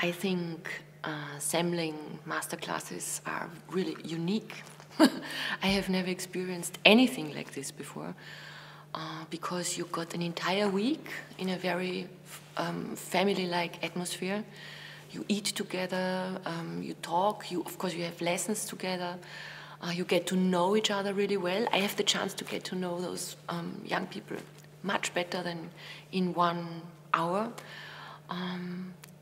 I think Samling masterclasses are really unique. I have never experienced anything like this before because you got an entire week in a very family-like atmosphere. You eat together, you talk, of course you have lessons together, you get to know each other really well. I have the chance to get to know those young people much better than in 1 hour.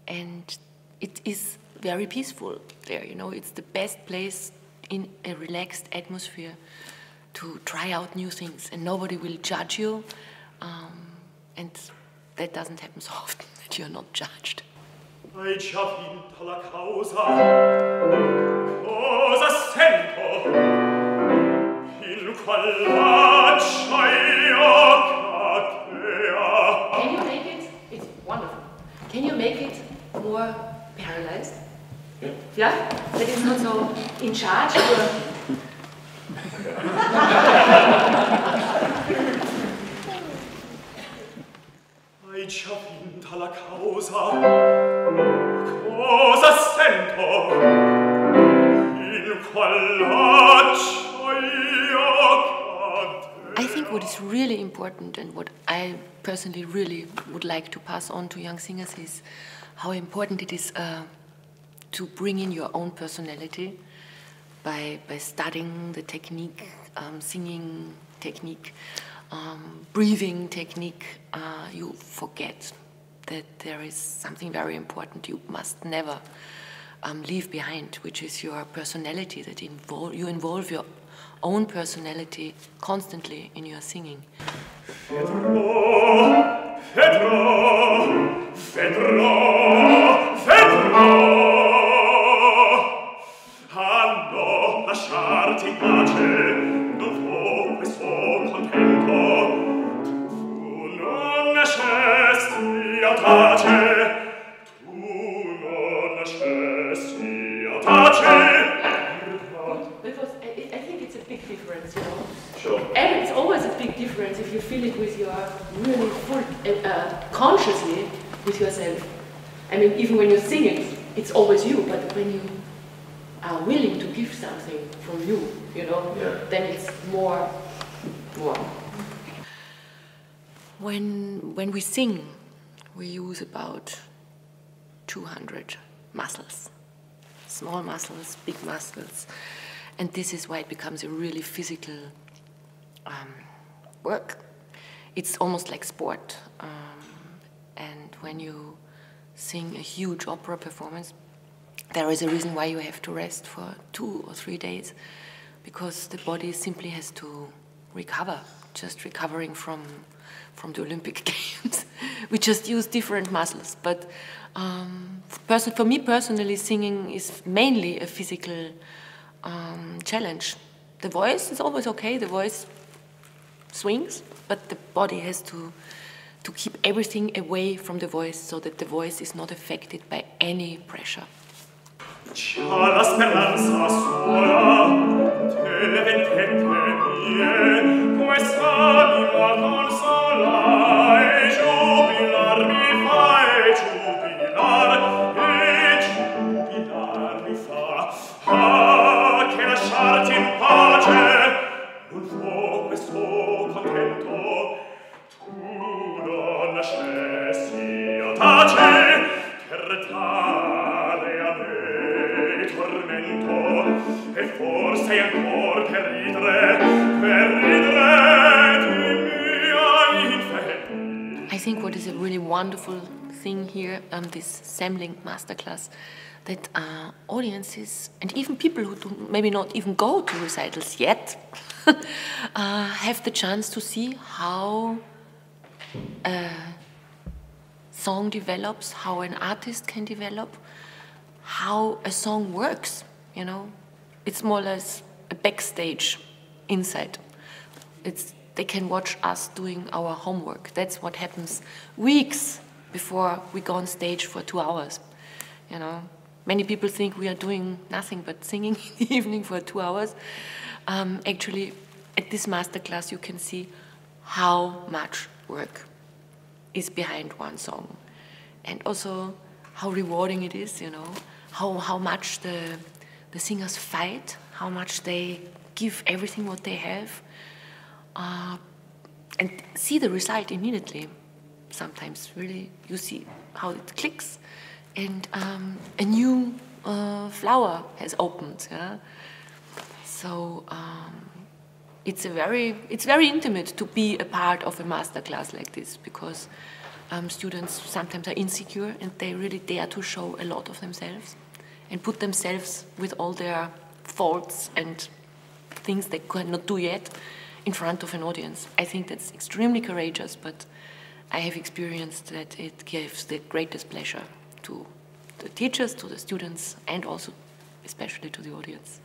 And it is very peaceful there, you know, it's the best place in a relaxed atmosphere to try out new things, and nobody will judge you, and that doesn't happen so often, that you're not judged. Hai già vinta la causa, cosa sento, in qual faccia io cadea. Can you make it? It's wonderful. Can you make it more paralyzed? Yeah? Yeah? That it's not so in charge? Hai già vinta la causa, cosa sento, in qual faccia io cadea. I think what is really important and what I personally really would like to pass on to young singers is how important it is to bring in your own personality by studying the technique, singing technique, breathing technique. You forget that there is something very important you must never leave behind, which is your personality, that you involve your own personality constantly in your singing. Vedrò, vedrò, vedrò, vedrò. Ah no, lasciarti in pace, non fu questo contento. Tu non nascesti audace, tu non nascesti audace. Because I think it's a big difference, you know. Sure. And it's always a big difference if you feel it with your really full, consciously with yourself. I mean, even when you sing it, it's always you, but when you are willing to give something from you, you know, then it's more. When we sing, we use about 200 muscles. Small muscles, big muscles. And this is why it becomes a really physical work. It's almost like sport. And when you sing a huge opera performance, there is a reason why you have to rest for 2 or 3 days, because the body simply has to recover, just recovering from the Olympic Games. We just use different muscles. But for me personally, singing is mainly a physical challenge. The voice is always okay, the voice swings, but the body has to keep everything away from the voice so that the voice is not affected by any pressure. C'ha la speranza sola, te le vendette mie, quest'anima consola, e giubilar mi fa, e giubilar mi fa. Ah, che lasciarti in pace, non fu questo contento, tu non nascesti audace, che retare a me tormento, e forse ancor per ridere di mia infelice. I think what is a really wonderful thing here, this Samling masterclass, that audiences and even people who do maybe not even go to recitals yet have the chance to see how a song develops, how an artist can develop, how a song works, you know. It's more or less a backstage inside. They can watch us doing our homework. That's what happens weeks before we go on stage for 2 hours, you know. Many people think we are doing nothing but singing in the evening for 2 hours. Actually, at this masterclass, you can see how much work is behind one song. And also how rewarding it is, you know, how much the singers fight, how much they give everything what they have, and see the result immediately. Sometimes really you see how it clicks, and a new flower has opened. Yeah? So it's very intimate to be a part of a master class like this, because students sometimes are insecure and they really dare to show a lot of themselves and put themselves with all their faults and things they cannot do yet in front of an audience. I think that's extremely courageous, but I have experienced that it gives the greatest pleasure to the teachers, to the students, and also especially to the audience.